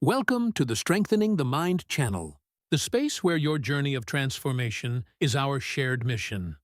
Welcome to the Strengthening the Mind channel, the space where your journey of transformation is our shared mission.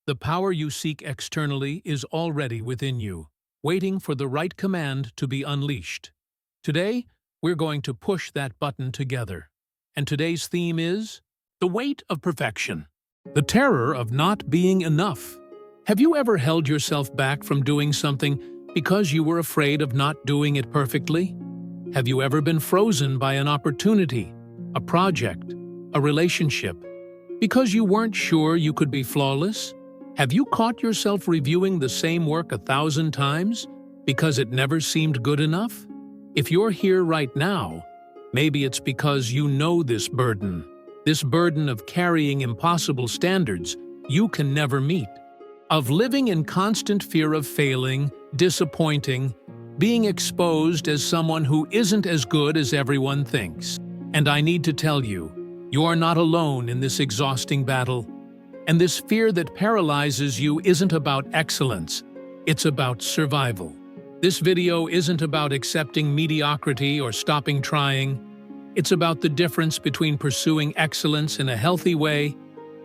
The power you seek externally is already within you, waiting for the right command to be unleashed. Today, we're going to push that button together. And today's theme is the weight of perfection, the terror of not being enough. Have you ever held yourself back from doing something because you were afraid of not doing it perfectly? Have you ever been frozen by an opportunity, a project, a relationship, because you weren't sure you could be flawless? Have you caught yourself reviewing the same work 1,000 times because it never seemed good enough? If you're here right now, maybe it's because you know this burden of carrying impossible standards you can never meet, of living in constant fear of failing, disappointing, being exposed as someone who isn't as good as everyone thinks. And I need to tell you, you're not alone in this exhausting battle. And this fear that paralyzes you isn't about excellence, it's about survival. This video isn't about accepting mediocrity or stopping trying. It's about the difference between pursuing excellence in a healthy way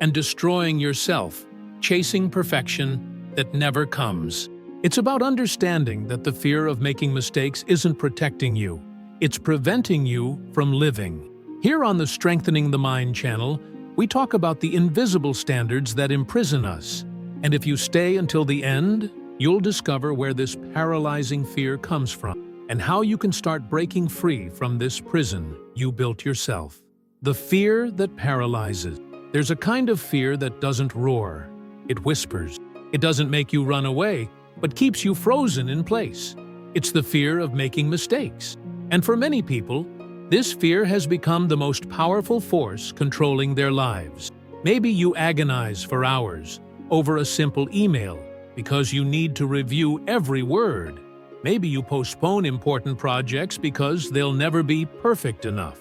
and destroying yourself, chasing perfection that never comes. It's about understanding that the fear of making mistakes isn't protecting you, it's preventing you from living. Here on the Strengthening the Mind channel, we talk about the invisible standards that imprison us. And if you stay until the end, you'll discover where this paralyzing fear comes from and how you can start breaking free from this prison you built yourself. The fear that paralyzes. There's a kind of fear that doesn't roar, it whispers. It doesn't make you run away, but keeps you frozen in place. It's the fear of making mistakes. And for many people, this fear has become the most powerful force controlling their lives. Maybe you agonize for hours over a simple email because you need to review every word. Maybe you postpone important projects because they'll never be perfect enough.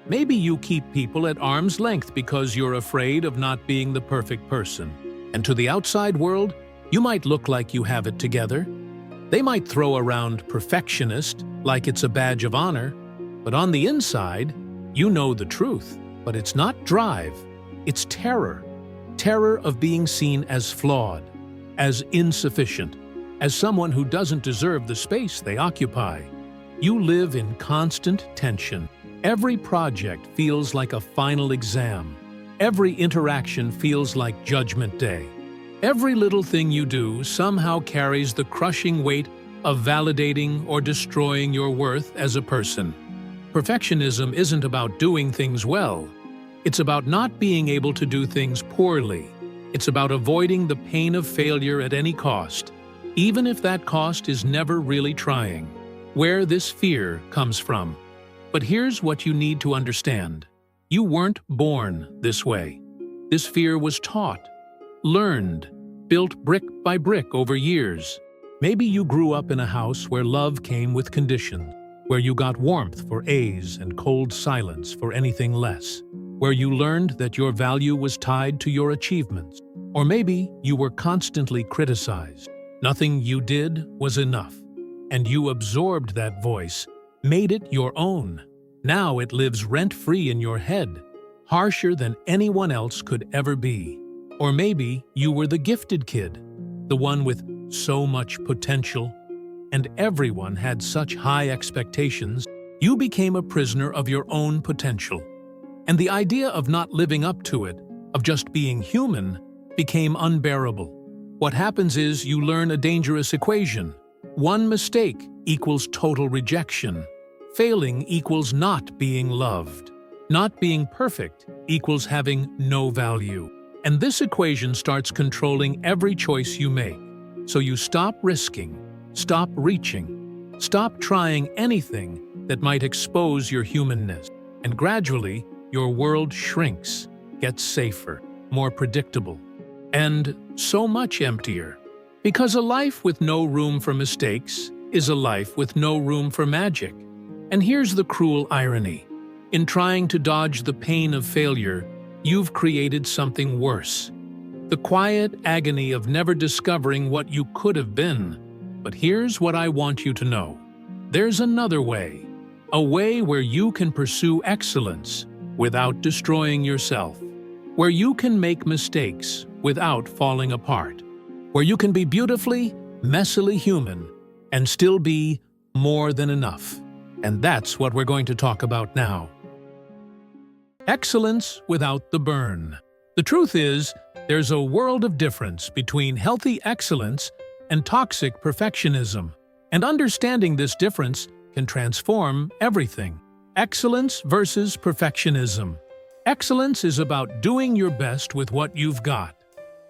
Maybe you keep people at arm's length because you're afraid of not being the perfect person. And to the outside world, you might look like you have it together. They might throw around perfectionist like it's a badge of honor, but on the inside, you know the truth. But it's not drive, it's terror. Terror of being seen as flawed, as insufficient, as someone who doesn't deserve the space they occupy. You live in constant tension. Every project feels like a final exam. Every interaction feels like Judgment Day. Every little thing you do somehow carries the crushing weight of validating or destroying your worth as a person. Perfectionism isn't about doing things well. It's about not being able to do things poorly. It's about avoiding the pain of failure at any cost, even if that cost is never really trying. Where this fear comes from. But here's what you need to understand. You weren't born this way. This fear was taught, learned, built brick by brick over years. Maybe you grew up in a house where love came with conditions, where you got warmth for A's and cold silence for anything less, where you learned that your value was tied to your achievements. Or maybe you were constantly criticized. Nothing you did was enough, and you absorbed that voice, made it your own. Now it lives rent-free in your head, harsher than anyone else could ever be. Or maybe you were the gifted kid, the one with so much potential, and everyone had such high expectations, you became a prisoner of your own potential. And the idea of not living up to it, of just being human, became unbearable. What happens is you learn a dangerous equation. One mistake equals total rejection. Failing equals not being loved. Not being perfect equals having no value. And this equation starts controlling every choice you make. So you stop risking, stop reaching, stop trying anything that might expose your humanness. And gradually, your world shrinks, gets safer, more predictable, and so much emptier. Because a life with no room for mistakes is a life with no room for magic. And here's the cruel irony. In trying to dodge the pain of failure, you've created something worse. The quiet agony of never discovering what you could have been. But here's what I want you to know. There's another way. A way where you can pursue excellence without destroying yourself. Where you can make mistakes without falling apart. Where you can be beautifully, messily human and still be more than enough. And that's what we're going to talk about now. Excellence without the burn. The truth is, there's a world of difference between healthy excellence and toxic perfectionism. And understanding this difference can transform everything. Excellence versus perfectionism. Excellence is about doing your best with what you've got.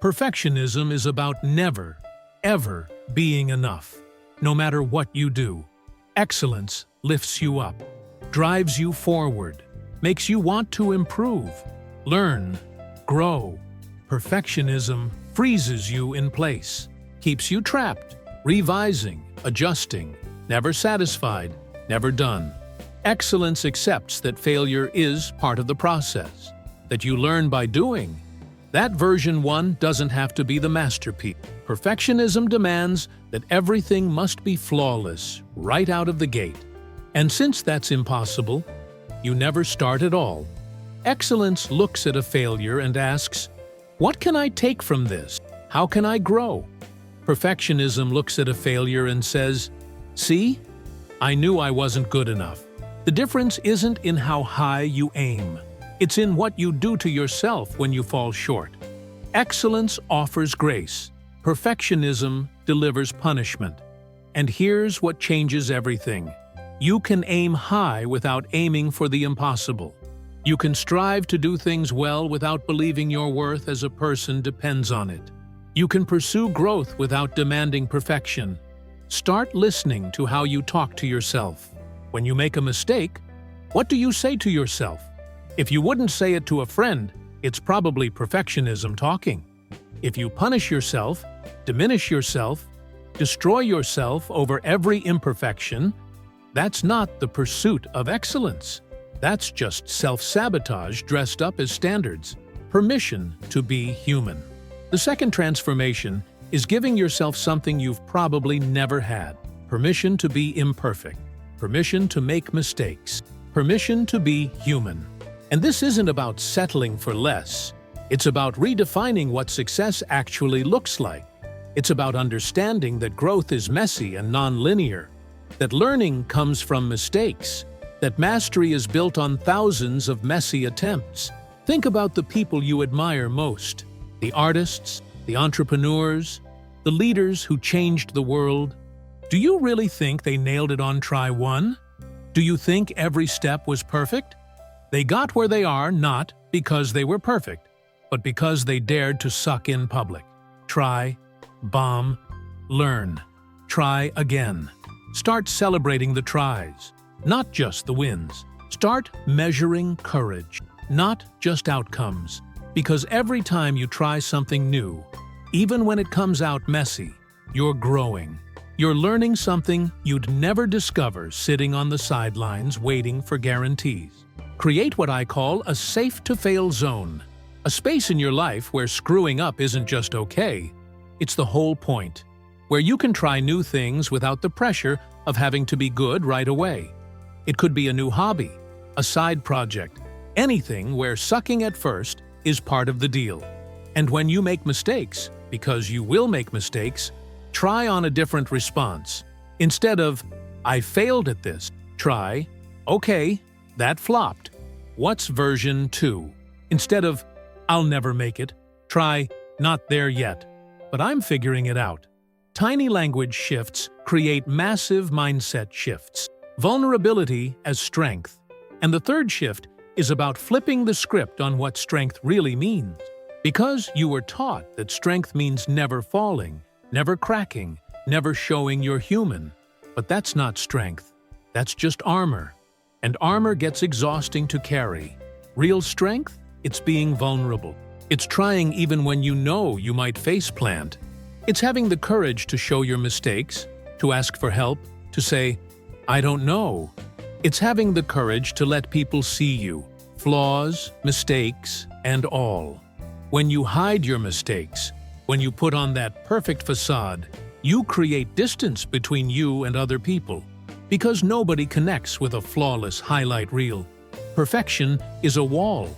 Perfectionism is about never, ever being enough, no matter what you do. Excellence lifts you up, drives you forward, makes you want to improve, learn, grow. Perfectionism freezes you in place, keeps you trapped, revising, adjusting, never satisfied, never done. Excellence accepts that failure is part of the process, that you learn by doing. That version 1 doesn't have to be the masterpiece. Perfectionism demands that everything must be flawless right out of the gate. And since that's impossible, you never start at all. Excellence looks at a failure and asks, what can I take from this? How can I grow? Perfectionism looks at a failure and says, see, I knew I wasn't good enough. The difference isn't in how high you aim. It's in what you do to yourself when you fall short. Excellence offers grace. Perfectionism delivers punishment. And here's what changes everything. You can aim high without aiming for the impossible. You can strive to do things well without believing your worth as a person depends on it. You can pursue growth without demanding perfection. Start listening to how you talk to yourself. When you make a mistake, what do you say to yourself? If you wouldn't say it to a friend, it's probably perfectionism talking. If you punish yourself, diminish yourself, destroy yourself over every imperfection, that's not the pursuit of excellence. That's just self-sabotage dressed up as standards. Permission to be human. The second transformation is giving yourself something you've probably never had. Permission to be imperfect. Permission to make mistakes. Permission to be human. And this isn't about settling for less. It's about redefining what success actually looks like. It's about understanding that growth is messy and non-linear, that learning comes from mistakes, that mastery is built on thousands of messy attempts. Think about the people you admire most, the artists, the entrepreneurs, the leaders who changed the world. Do you really think they nailed it on try one? Do you think every step was perfect? They got where they are not because they were perfect, but because they dared to suck in public. Try, bomb, learn, try again. Start celebrating the tries, not just the wins. Start measuring courage, not just outcomes. Because every time you try something new, even when it comes out messy, you're growing. You're learning something you'd never discover sitting on the sidelines waiting for guarantees. Create what I call a safe-to-fail zone. A space in your life where screwing up isn't just okay, it's the whole point. Where you can try new things without the pressure of having to be good right away. It could be a new hobby, a side project, anything where sucking at first is part of the deal. And when you make mistakes, because you will make mistakes, try on a different response. Instead of, I failed at this, try, okay, that flopped. What's version 2? Instead of, I'll never make it, try, not there yet, but I'm figuring it out. Tiny language shifts create massive mindset shifts. Vulnerability as strength. And the third shift is about flipping the script on what strength really means. Because you were taught that strength means never falling, never cracking, never showing you're human. But that's not strength. That's just armor. And armor gets exhausting to carry. Real strength? It's being vulnerable. It's trying even when you know you might faceplant. It's having the courage to show your mistakes, to ask for help, to say, I don't know. It's having the courage to let people see you, flaws, mistakes, and all. When you hide your mistakes, when you put on that perfect facade, you create distance between you and other people. Because nobody connects with a flawless highlight reel. Perfection is a wall.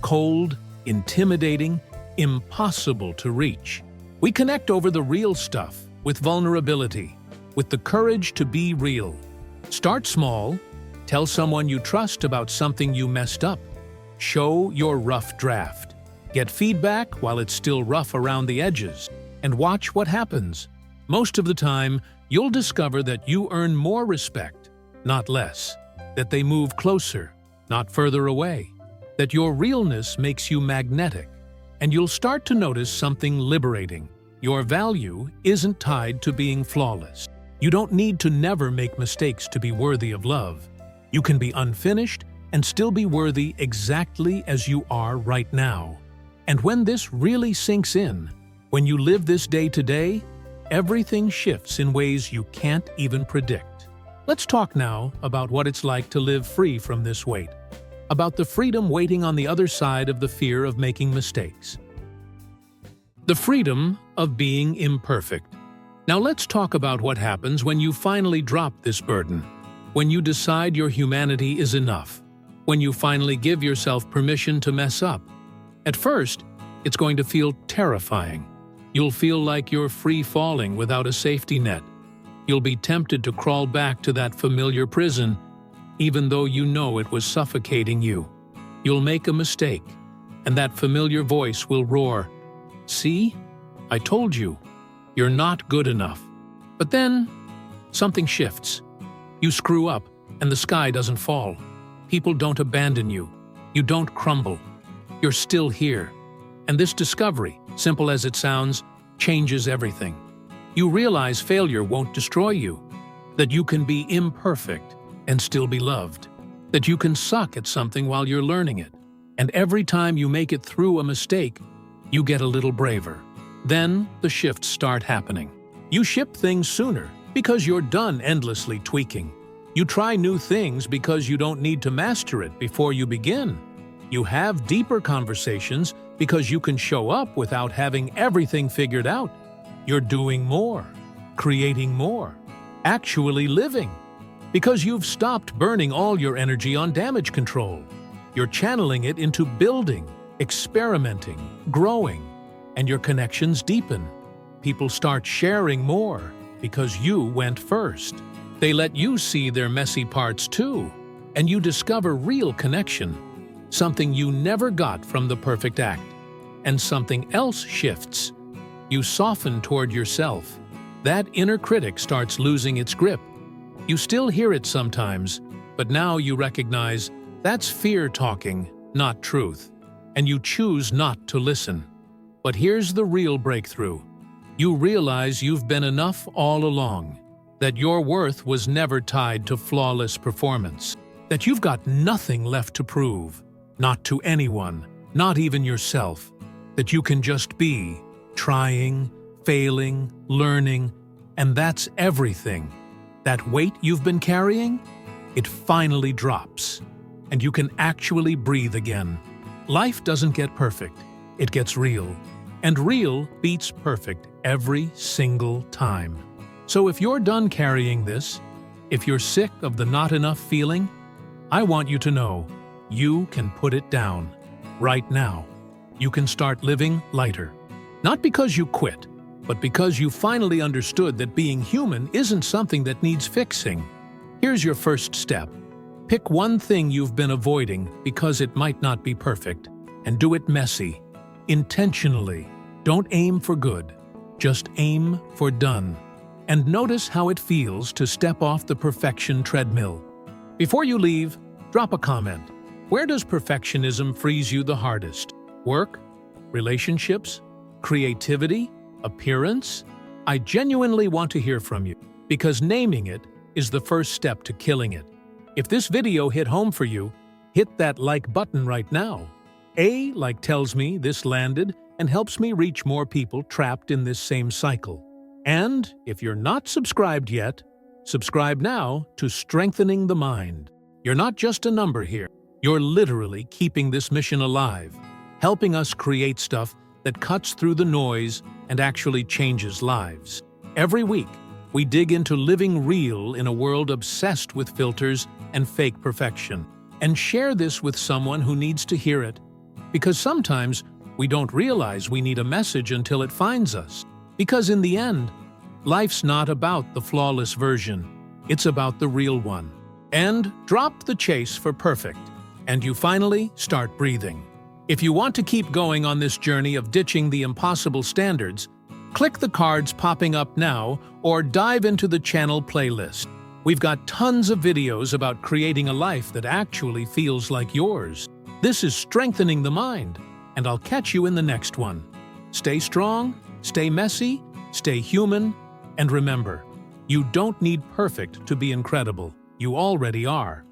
Cold, intimidating, impossible to reach. We connect over the real stuff, with vulnerability, with the courage to be real. Start small. Tell someone you trust about something you messed up. Show your rough draft. Get feedback while it's still rough around the edges. And watch what happens. Most of the time, you'll discover that you earn more respect, not less. That they move closer, not further away. That your realness makes you magnetic. And you'll start to notice something liberating. Your value isn't tied to being flawless. You don't need to never make mistakes to be worthy of love. You can be unfinished and still be worthy exactly as you are right now. And when this really sinks in, when you live this day to day, everything shifts in ways you can't even predict. Let's talk now about what it's like to live free from this weight. About the freedom waiting on the other side of the fear of making mistakes. The freedom of being imperfect. Now let's talk about what happens when you finally drop this burden. When you decide your humanity is enough. When you finally give yourself permission to mess up. At first, it's going to feel terrifying. You'll feel like you're free-falling without a safety net. You'll be tempted to crawl back to that familiar prison, even though you know it was suffocating you. You'll make a mistake, and that familiar voice will roar, "See? I told you. You're not good enough." But then, something shifts. You screw up, and the sky doesn't fall. People don't abandon you. You don't crumble. You're still here. And this discovery, simple as it sounds, changes everything. You realize failure won't destroy you. That you can be imperfect and still be loved. That you can suck at something while you're learning it. And every time you make it through a mistake, you get a little braver. Then the shifts start happening. You ship things sooner because you're done endlessly tweaking. You try new things because you don't need to master it before you begin. You have deeper conversations because you can show up without having everything figured out. You're doing more, creating more, actually living. Because you've stopped burning all your energy on damage control. You're channeling it into building, experimenting, growing, and your connections deepen. People start sharing more because you went first. They let you see their messy parts too, and you discover real connection, something you never got from the perfect act. And something else shifts. You soften toward yourself. That inner critic starts losing its grip. You still hear it sometimes, but now you recognize that's fear talking, not truth. And you choose not to listen. But here's the real breakthrough. You realize you've been enough all along. That your worth was never tied to flawless performance. That you've got nothing left to prove. Not to anyone, not even yourself. That you can just be, trying, failing, learning, and that's everything. That weight you've been carrying, it finally drops. And you can actually breathe again. Life doesn't get perfect, it gets real. And real beats perfect every single time. So if you're done carrying this, if you're sick of the not enough feeling, I want you to know you can put it down right now. You can start living lighter. Not because you quit, but because you finally understood that being human isn't something that needs fixing. Here's your first step. Pick one thing you've been avoiding because it might not be perfect, and do it messy, intentionally. Don't aim for good, just aim for done. And notice how it feels to step off the perfection treadmill. Before you leave, drop a comment. Where does perfectionism freeze you the hardest? Work? Relationships? Creativity? Appearance? I genuinely want to hear from you, because naming it is the first step to killing it. If this video hit home for you, hit that like button right now. A like tells me this landed and helps me reach more people trapped in this same cycle. And if you're not subscribed yet, subscribe now to Strengthening the Mind. You're not just a number here. You're literally keeping this mission alive, helping us create stuff that cuts through the noise and actually changes lives. Every week, we dig into living real in a world obsessed with filters and fake perfection. And share this with someone who needs to hear it. Because sometimes we don't realize we need a message until it finds us. Because in the end, life's not about the flawless version. It's about the real one. And drop the chase for perfect, and you finally start breathing. If you want to keep going on this journey of ditching the impossible standards, click the cards popping up now or dive into the channel playlist. We've got tons of videos about creating a life that actually feels like yours. This is Strengthening the Mind, and I'll catch you in the next one. Stay strong, stay messy, stay human, and remember, you don't need perfect to be incredible. You already are.